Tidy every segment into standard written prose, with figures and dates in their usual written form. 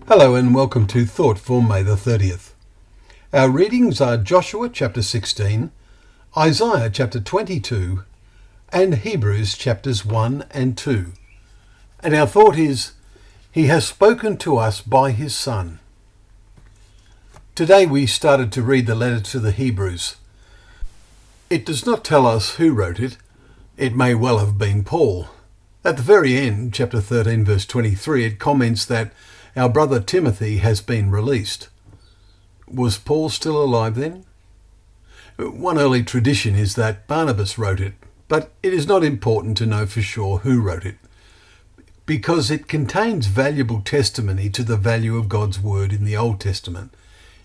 Hello and welcome to Thought for May the 30th. Our readings are Joshua chapter 16, Isaiah chapter 22 and Hebrews chapters 1 and 2. And our thought is, He has spoken to us by His Son. Today we started to read the letter to the Hebrews. It does not tell us who wrote it. It may well have been Paul. At the very end, chapter 13 verse 23, it comments that our brother Timothy has been released. Was Paul still alive then? One early tradition is that Barnabas wrote it, but it is not important to know for sure who wrote it, because it contains valuable testimony to the value of God's word in the Old Testament,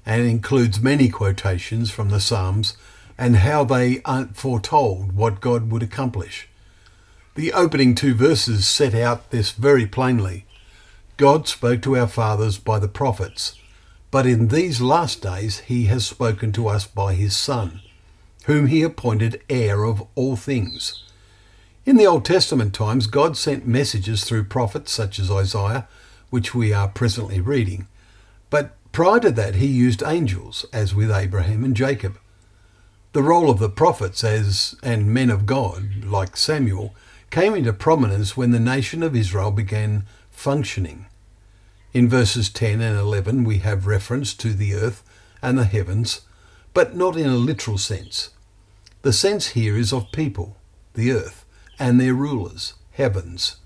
and includes many quotations from the Psalms and how they foretold what God would accomplish. The opening two verses set out this very plainly. God spoke to our fathers by the prophets, but in these last days he has spoken to us by his Son, whom he appointed heir of all things. In the Old Testament times, God sent messages through prophets such as Isaiah, which we are presently reading. But prior to that, he used angels, as with Abraham and Jacob. The role of the prophets and men of God, like Samuel, came into prominence when the nation of Israel began functioning. In verses 10 and 11 we have reference to the earth and the heavens, but not in a literal sense. The sense here is of people, the earth, and their rulers, heavens,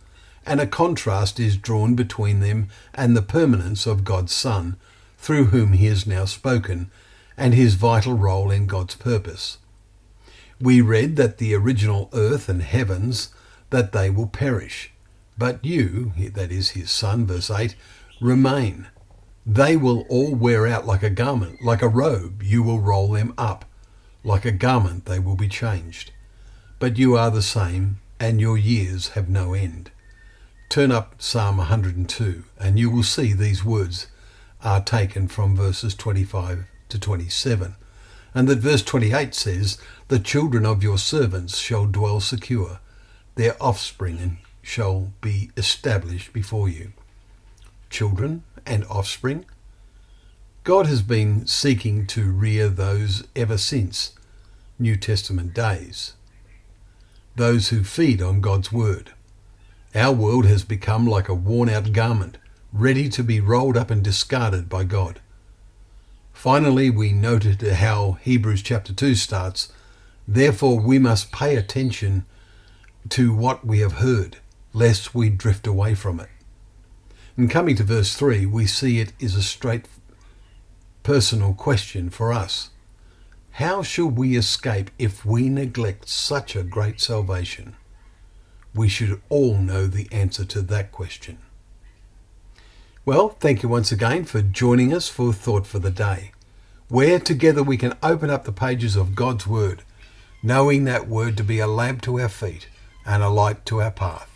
and a contrast is drawn between them and the permanence of God's Son, through whom he has now spoken, and his vital role in God's purpose. We read that the original earth and heavens, that they will perish. But you, that is his Son, verse 8, remain. They will all wear out like a garment, like a robe you will roll them up. Like a garment they will be changed. But you are the same, and your years have no end. Turn up Psalm 102, and you will see these words are taken from verses 25 to 27. And that verse 28 says, "The children of your servants shall dwell secure. Their offspring shall be established before you." Children and offspring? God has been seeking to rear those ever since New Testament days. Those who feed on God's word. Our world has become like a worn-out garment, ready to be rolled up and discarded by God. Finally, we noted how Hebrews chapter 2 starts, "Therefore we must pay attention to what we have heard, lest we drift away from it." And coming to verse 3, we see it is a straight personal question for us. How shall we escape if we neglect such a great salvation? We should all know the answer to that question. Well, thank you once again for joining us for Thought for the Day, where together we can open up the pages of God's Word, knowing that Word to be a lamp to our feet and a light to our path.